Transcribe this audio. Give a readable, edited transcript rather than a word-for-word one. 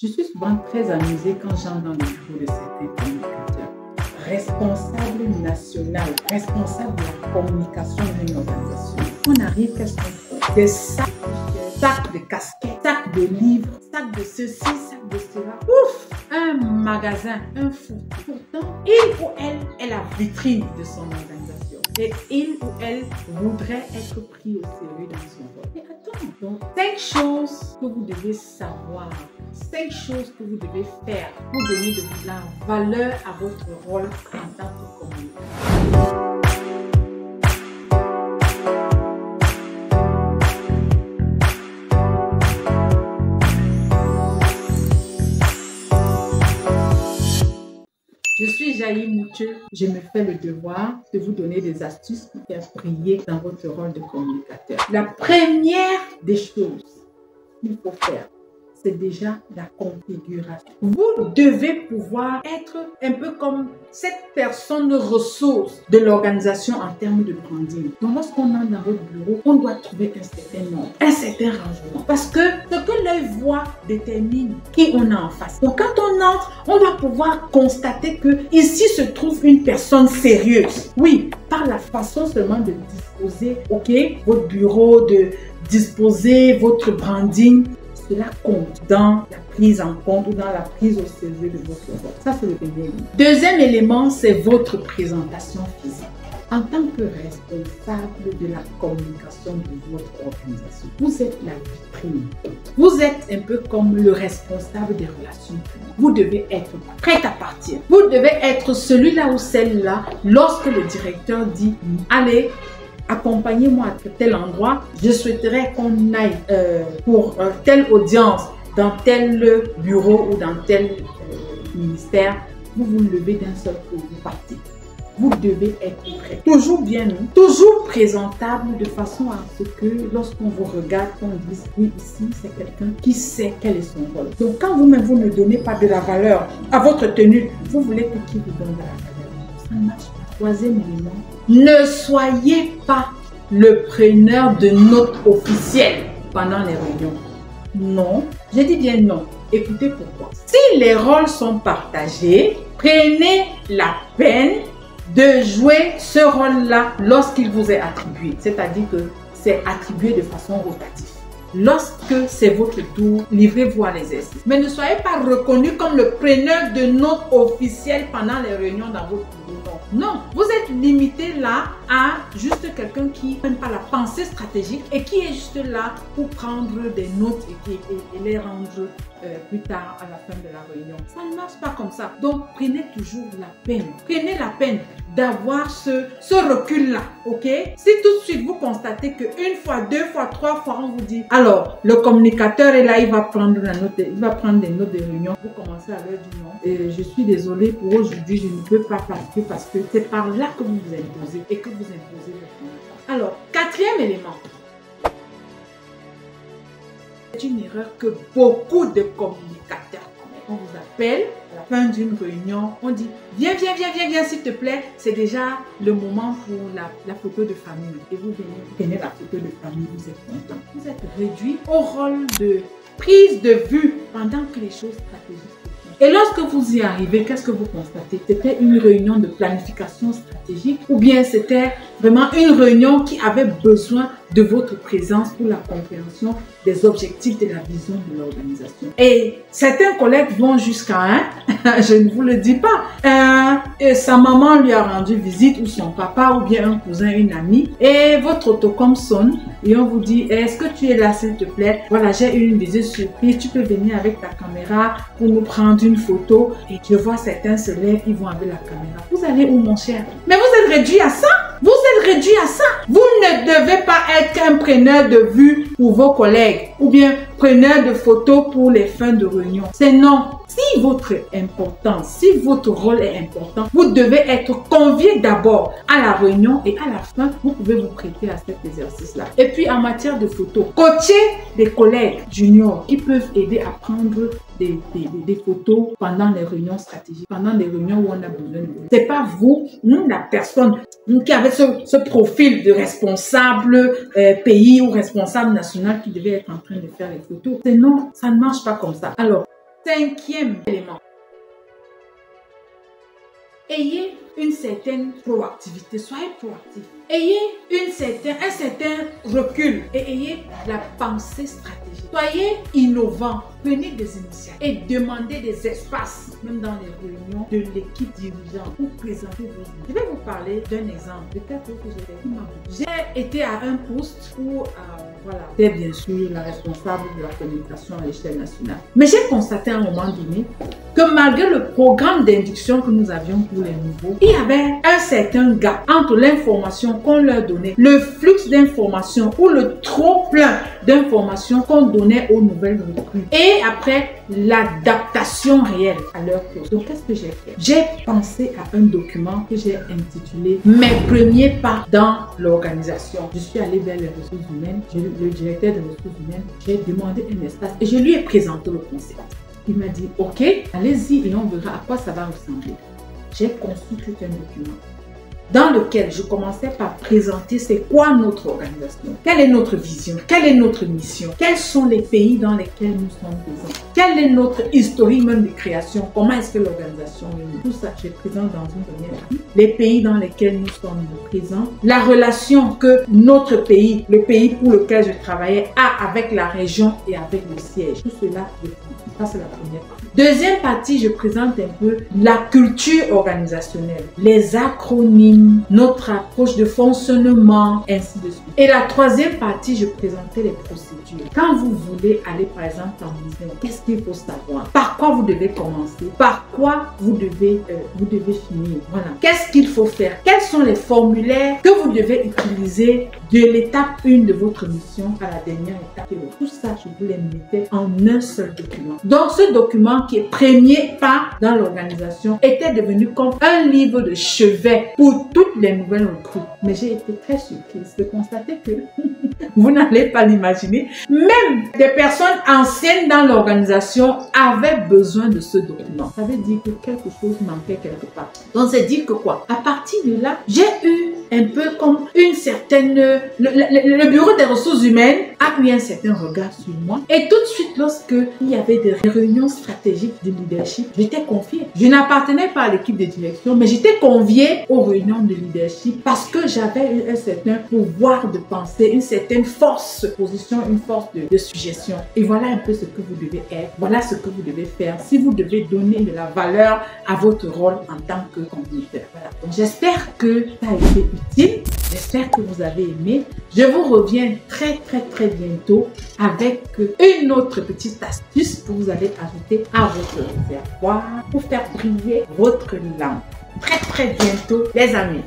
Je suis souvent très amusée quand j'entre dans le bureau de certains communicateurs. Responsable national, responsable de la communication d'une organisation. On arrive, qu'est-ce qu'on fait? Des sacs de casquettes, sacs de livres, sacs de ceci, sacs de cela. Ouf! Un magasin, un fou. Pourtant, il ou elle est la vitrine de son organisation. Et il ou elle voudrait être pris au sérieux dans son rôle. Et attends, donc, 5 choses que vous devez savoir, 5 choses que vous devez faire pour donner de la valeur à votre rôle en tant que communicateur. Je suis Jaïe Mouche, je me fais le devoir de vous donner des astuces pour faire briller dans votre rôle de communicateur. La première des choses qu'il faut faire, c'est déjà la configuration. Vous devez pouvoir être un peu comme cette personne ressource de l'organisation en termes de branding. Donc lorsqu'on entre dans votre bureau, on doit trouver un certain nombre, un certain rangement. Parce que ce que l'œil voit détermine qui on a en face. Donc quand on entre, on doit pouvoir constater que ici se trouve une personne sérieuse. Oui, par la façon seulement de disposer, votre bureau, de disposer votre branding. Cela compte dans la prise en compte ou dans la prise au sérieux de votre rôle. Ça, c'est le premier élément. Deuxième élément, c'est votre présentation physique. En tant que responsable de la communication de votre organisation, vous êtes la vitrine. Vous êtes un peu comme le responsable des relations publiques. Vous devez être prêt à partir. Vous devez être celui-là ou celle-là lorsque le directeur dit « Allez, accompagnez-moi à tel endroit, je souhaiterais qu'on aille pour telle audience dans tel bureau ou dans tel ministère. » Vous vous levez d'un seul coup, vous partez. Vous devez être prêt. Toujours bien, toujours présentable de façon à ce que lorsqu'on vous regarde, on dise oui, ici c'est quelqu'un qui sait quel est son rôle. Donc quand vous-même vous ne donnez pas de la valeur à votre tenue, vous voulez que qui vous donne de la valeur? Ça ne marche pas. Troisième élément, ne soyez pas le preneur de notes officielles pendant les réunions. Non, je dis bien non. Écoutez pourquoi. Si les rôles sont partagés, prenez la peine de jouer ce rôle-là lorsqu'il vous est attribué. C'est-à-dire que c'est attribué de façon rotative. Lorsque c'est votre tour, livrez-vous à l'exercice. Mais ne soyez pas reconnu comme le preneur de notes officielles pendant les réunions dans votre bureau. Non, vous êtes limité là à juste quelqu'un qui n'aime pas la pensée stratégique et qui est juste là pour prendre des notes et les rendre plus tard à la fin de la réunion. Ça ne marche pas comme ça. Donc, prenez toujours la peine. Prenez la peine d'avoir ce recul-là, ok? Si tout de suite vous constatez qu'une fois, 2 fois, 3 fois, on vous dit, alors, le communicateur est là, il va prendre la note, il va prendre des notes de réunion. Vous commencez à leur dire non. Et je suis désolée pour aujourd'hui, je ne peux pas partir parce que c'est par là que vous vous imposez et que vous imposez le communicateur. Alors, quatrième élément. C'est une erreur que beaucoup de communicateurs commettent. On vous appelle à la fin d'une réunion, on dit viens s'il te plaît. C'est déjà le moment pour la photo de famille. Et vous venez, vous prenez la photo de famille, vous êtes content. Vous êtes réduit au rôle de prise de vue pendant que les choses stratégiques se font. Et lorsque vous y arrivez, qu'est-ce que vous constatez? C'était une réunion de planification stratégique ou bien c'était vraiment une réunion qui avait besoin de votre présence pour la compréhension des objectifs de la vision de l'organisation. Et certains collègues vont jusqu'à je ne vous le dis pas, sa maman lui a rendu visite ou son papa ou bien un cousin, une amie et votre autocom sonne et on vous dit est-ce que tu es là s'il te plaît? Voilà, j'ai une visite surprise, tu peux venir avec ta caméra pour nous prendre une photo. Et je vois certains se lèvent, ils vont avec la caméra. Vous allez où mon cher? Mais vous êtes réduit à ça? Vous êtes réduit à ça. Vous ne devez pas être un preneur de vue pour vos collègues ou bien preneur de photos pour les fins de réunion. C'est non. Si votre importance, si votre rôle est important, vous devez être convié d'abord à la réunion et à la fin, vous pouvez vous prêter à cet exercice-là. Et puis en matière de photos, coacher des collègues juniors qui peuvent aider à prendre des photos pendant les réunions stratégiques, pendant les réunions où on a besoin de vous. C'est pas vous, la personne qui avait ce profil de responsable pays ou responsable national qui devait être en train de faire les photos. C'est non, ça ne marche pas comme ça. Alors, 5e élément. Ayez une certaine proactivité, soyez proactif. Ayez un certain recul et ayez la pensée stratégique. Soyez innovant, prenez des initiatives et demandez des espaces, même dans les réunions de l'équipe dirigeante, pour présenter vos idées. Je vais vous parler d'un exemple de quelque chose que j'ai fait. J'ai été à un poste où, voilà, j'étais bien sûr la responsable de la communication à l'échelle nationale. Mais j'ai constaté à un moment donné que malgré le programme d'induction que nous avions pour les nouveaux, il y avait un certain gap entre l'information qu'on leur donnait, le flux d'informations ou le trop plein d'informations qu'on donnait aux nouvelles recrues et après l'adaptation réelle à leur poste. Donc qu'est-ce que j'ai fait? J'ai pensé à un document que j'ai intitulé Mes premiers pas dans l'organisation. Je suis allée vers les ressources humaines, le directeur des ressources humaines, j'ai demandé un espace et je lui ai présenté le concept. Il m'a dit ok, allez-y et on verra à quoi ça va ressembler. J'ai conçu tout un document dans lequel je commençais par présenter c'est quoi notre organisation, quelle est notre vision, quelle est notre mission, quels sont les pays dans lesquels nous sommes présents, quel est notre historique même de création, comment est-ce que l'organisation est née. Tout ça, je présente dans une première partie. Les pays dans lesquels nous sommes présents, la relation que notre pays, le pays pour lequel je travaillais, a avec la région et avec le siège. Tout cela, je prends. Ça, c'est la première partie. Deuxième partie, je présente un peu la culture organisationnelle, les acronymes, notre approche de fonctionnement, ainsi de suite. Et la troisième partie, je présentais les procédures. Quand vous voulez aller, par exemple, en mission, qu'est-ce qu'il faut savoir? Par quoi vous devez commencer? Par quoi vous devez finir? Voilà. Qu'est-ce qu'il faut faire? Quels sont les formulaires que vous devez utiliser de l'étape 1 de votre mission à la dernière étape? Tout ça, je vous les mettais en un seul document. Donc, ce document qui est premier pas dans l'organisation était devenu comme un livre de chevet pour toutes les nouvelles recrues. Mais j'ai été très surprise de constater que vous n'allez pas l'imaginer. Même des personnes anciennes dans l'organisation avaient besoin de ce document. Ça veut dire que quelque chose manquait quelque part. Donc, c'est dire que quoi? À partir de là, j'ai eu un peu comme une certaine... Le bureau des ressources humaines a eu un certain regard sur moi. Et tout de suite, lorsque il y avait des réunions stratégiques de leadership, j'étais confiée. Je n'appartenais pas à l'équipe de direction, mais j'étais conviée aux réunions de leadership parce que j'avais eu un certain pouvoir de penser, une certaine force de position, une force de suggestion. Et voilà un peu ce que vous devez être. Voilà ce que vous devez faire si vous devez donner de la valeur à votre rôle en tant que conducteur. Voilà. Donc, j'espère que ça a été utile. J'espère que vous avez aimé. Je vous reviens très bientôt avec une autre petite astuce que vous allez ajouter à votre réservoir pour faire briller votre lampe. Très bientôt les amis.